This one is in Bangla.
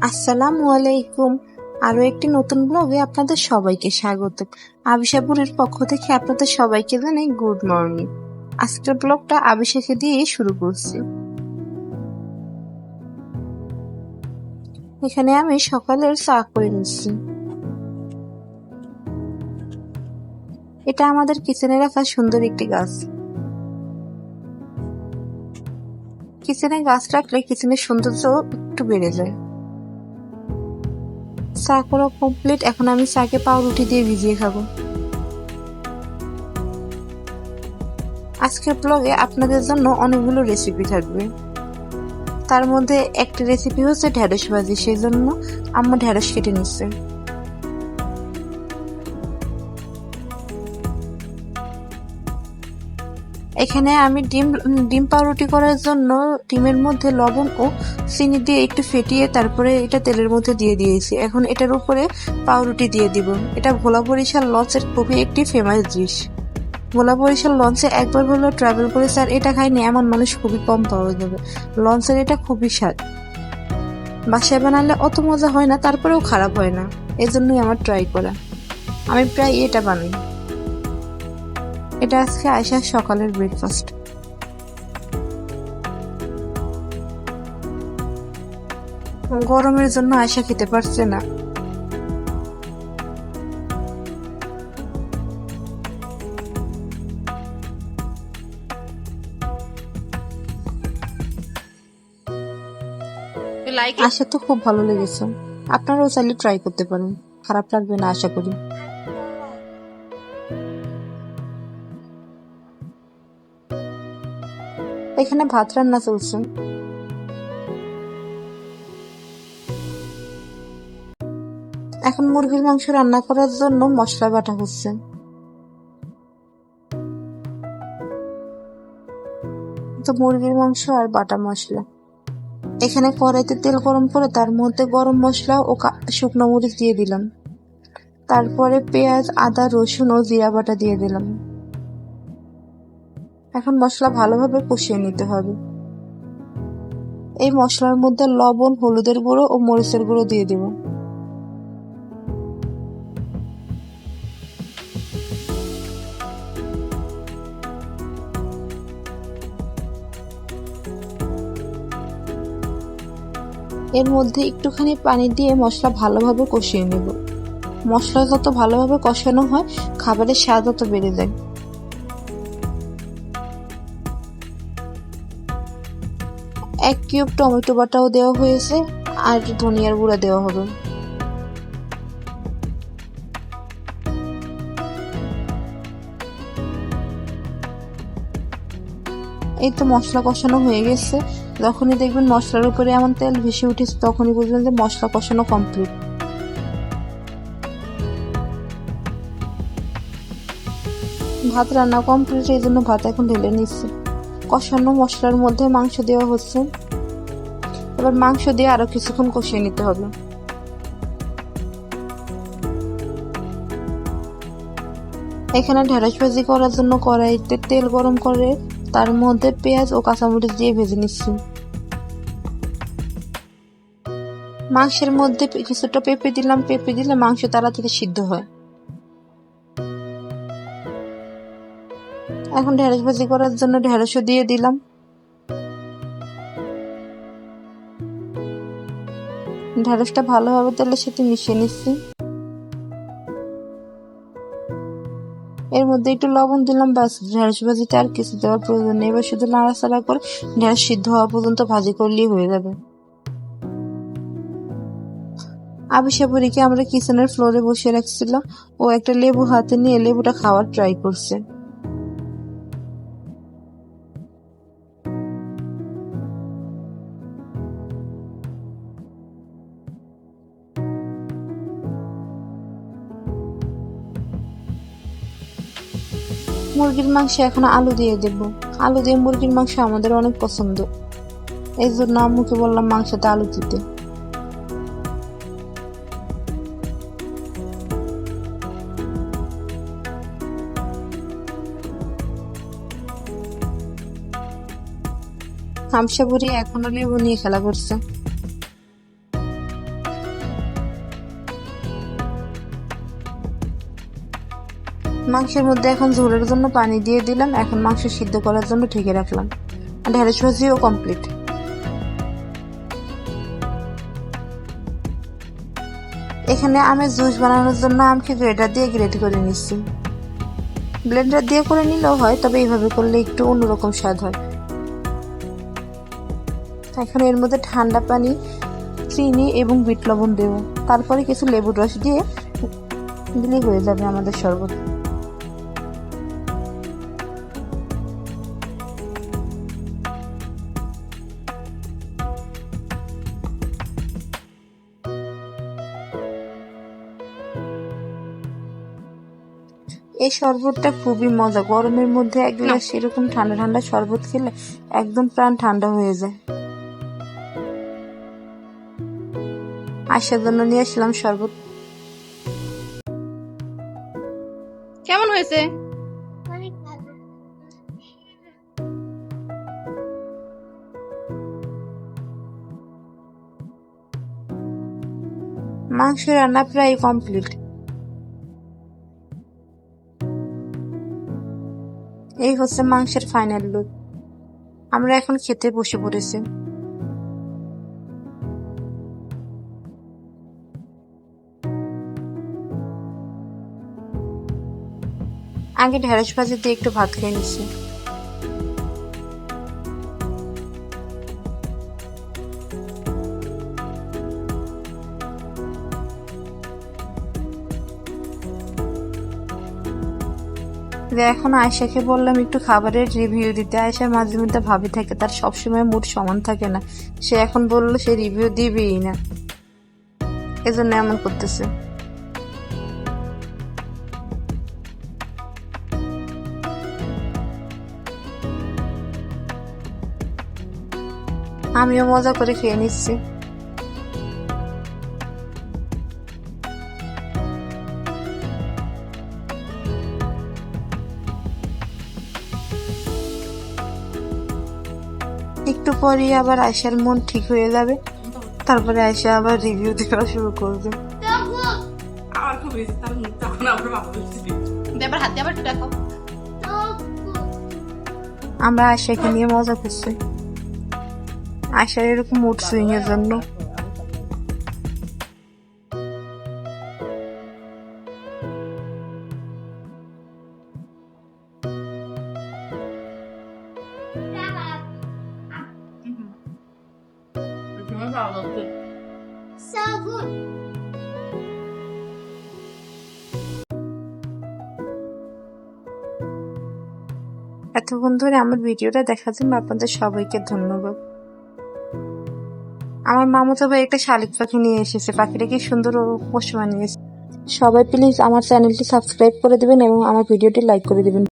আসসালামু আলাইকুম। আরো একটি নতুন ব্লগে আপনাদের সবাইকে স্বাগত। আবিশাপুরের পক্ষ থেকে আপনাদের সবাইকে জানাই গুড মর্নিং। আজকের ব্লগটা আবিশাকে দিয়ে শুরু করছি। এখানে আমি সকালের চা করে নিচ্ছি। এটা আমাদের কিচেনে রাখা সুন্দর একটি গাছ। কিচেনে গাছ রাখলে কিচেনের সৌন্দর্য একটু বেড়ে যায়। চা করা কমপ্লিট। এখন আমি চাকে পাউরুটি দিয়ে ভিজিয়ে খাবো। আজকের ব্লগে আপনাদের জন্য অনেকগুলো রেসিপি থাকবে। তার মধ্যে একটি রেসিপি হচ্ছে ঢেঁড়স ভাজি, সেই জন্য আম্মু ঢেঁড়স কেটে নিচ্ছে। এখানে আমি ডিম পাউরুটি করার জন্য ডিমের মধ্যে লবণ ও চিনি দিয়ে একটু ফেটিয়ে তারপরে এটা তেলের মধ্যে দিয়ে দিয়েছি। এখন এটার উপরে পাউরুটি দিয়ে দিব। এটা ভোলা বরিশাল লঞ্চের খুবই একটি ফেমাস ডিশ। ভোলা বরিশাল লঞ্চে একবার হলেও ট্রাভেল করেছে, আর এটা খাইনি এমন মানুষ খুবই কম পাওয়া যাবে। লঞ্চের এটা খুবই স্বাদ। বাসায় বানালে অত মজা হয় না, তারপরেও খারাপ হয় না, এজন্যই আমার ট্রাই করা। আমি প্রায় এটা বানাই। এটা আজকে আয়শার সকালের ব্রেকফাস্ট। গরমের জন্য আয়শা খেতে পারছে না। আশা তো খুব ভালো লেগেছে। আপনারাও চাইলে ট্রাই করতে পারেন, খারাপ লাগবে না আশা করি। এখানে ভাত রান্না চলছে। এখন মুরগির মাংস রান্না করার জন্য মশলা বাটা হচ্ছে। তো মুরগির মাংস আর বাটা মশলা। এখানে কড়াইতে তেল গরম করে তার মধ্যে গরম মশলা ও শুকনো মরিচ দিয়ে দিলাম। তারপরে পেঁয়াজ, আদা, রসুন ও জিরা বাটা দিয়ে দিলাম। এখন মশলা ভালোভাবে কষিয়ে নিতে হবে। এই মশলার মধ্যে লবণ, হলুদের গুঁড়ো ও মরিচের গুঁড়ো দিয়ে দিব। এর মধ্যে একটুখানি পানি দিয়ে মশলা ভালোভাবে কষিয়ে নেব। মশলা যত ভালোভাবে কষানো হয়, খাবারের স্বাদ তত বেড়ে যায়। এক কিউব টমেটো বাটাও দেওয়া হয়েছে, আর ধনিয়ার গুঁড়া দেওয়া হবে। এই তো মশলা কষানো হয়ে গেছে। যখনই দেখবেন মশলার উপরে এমন তেল ভেসে উঠেছে, তখনই বুঝবেন যে মশলা কষানো কমপ্লিট। ভাত রান্না কমপ্লিট, এই জন্য ভাত এখন ঢেলে নিচ্ছে। কষানো মশলার মধ্যে মাংস দেওয়া হচ্ছে। এবার মাংস দিয়ে আরো কিছুক্ষণ কষিয়ে নিতে হবে। এখানে ঢেঁড়স ভাজি করার জন্য কড়াইতে তেল গরম করে তার মধ্যে পেঁয়াজ ও কাঁচামরিচ দিয়ে ভেজে নিচ্ছি। মাংসের মধ্যে কিছুটা পেঁপে দিলাম। পেঁপে দিলে মাংস তাড়াতাড়ি সিদ্ধ হয়। এখন ঢেঁড়স ভাজি করার জন্য ঢেঁড়সও দিয়ে দিলাম। ঢেঁড়সটা ভালোভাবে তেলের সাথে মিশিয়ে নিচ্ছি। এর মধ্যে একটু লবণ দিলাম, ব্যাস। ঢেঁড়স ভাজিতে আর কিছু দেওয়ার প্রয়োজন নেই। এবার শুধু নাড়াচাড়া করে ঢেঁড়স সিদ্ধ হওয়া পর্যন্ত ভাজি করলেই হয়ে যাবে। আবিশাপুরীকে আমরা কিচেনের ফ্লোরে বসিয়ে রাখছিলাম। ও একটা লেবু হাতে নিয়ে লেবুটা খাওয়ার ট্রাই করছে। মুরগির মাংসে এখন আলু দিয়ে দেব। আলু দিয়ে মুরগির মাংস আমাদের অনেক পছন্দ, এই জন্য আম্মুকে বললাম মাংসতে আলু দিতে। হামসা বুড়ি এখনো লেবু নিয়ে খেলা করছে। মাংসের মধ্যে এখন ঝোলের জন্য পানি দিয়ে দিলাম। এখন মাংস সিদ্ধ করার জন্য ঢেকে রাখলাম। ঢেঁড়স ভাজিও কমপ্লিট। এখানে আমের জুস বানানোর জন্য আমকে গ্রেটার দিয়ে গ্রেট করে নিচ্ছি। ব্লেন্ডার দিয়ে করে নিলেও হয়, তবে এইভাবে করলে একটু অন্যরকম স্বাদ হয়। এখন এর মধ্যে ঠান্ডা পানি, চিনি এবং বিট লবণ দেব। তারপরে কিছু লেবুর রস দিয়ে দিলেই হয়ে যাবে আমাদের শরবত। এই শরবতটা খুবই মজা। গরমের মধ্যে এক গ্লাস এরকম ঠান্ডা ঠান্ডা শরবত খেলে একদম প্রাণ ঠান্ডা হয়ে যায়। আসার জন্য নিয়ে আসলাম শরবত। কেমন হয়েছে? মাংস রান্না প্রায় কমপ্লিট। এই হচ্ছে মাংসের ফাইনাল লুক। আমরা এখন খেতে বসে পড়েছি। আগে ঢেঁড়স ভাজি দিয়ে একটু ভাত খেয়ে নিচ্ছি। এখন আয়েশাকে বললাম একটু খাবারের রিভিউ দিতে। আয়েশা মাঝে মধ্যে ভাবে থাকে, তার সবসময় মুড সমান থাকে না। সে এখন বললো সে রিভিউ দিবেই না, এজন্য এমন করতেছে। আমিও মজা করে খেয়ে নিচ্ছি। একটু পরেই আবার আয়েশার মন ঠিক হয়ে যাবে, তারপরে আয়েশা আবার রিভিউ দেওয়া শুরু করবে। আমরা আয়েশাকে নিয়ে মজা করছি। আয়েশার এরকম মুড সুইং এর জন্য। এতক্ষণ ধরে আমার ভিডিওটা দেখার জন্য আপনাদের সবাইকে ধন্যবাদ। আমার মামাতো ভাই একটা শালিক পাখি নিয়ে এসেছে। পাখিটা কি সুন্দর ও পোষ মানিয়েছে। সবাই প্লিজ আমার চ্যানেলটি সাবস্ক্রাইব করে দিবেন এবং আমার ভিডিওটি লাইক করে দিবেন।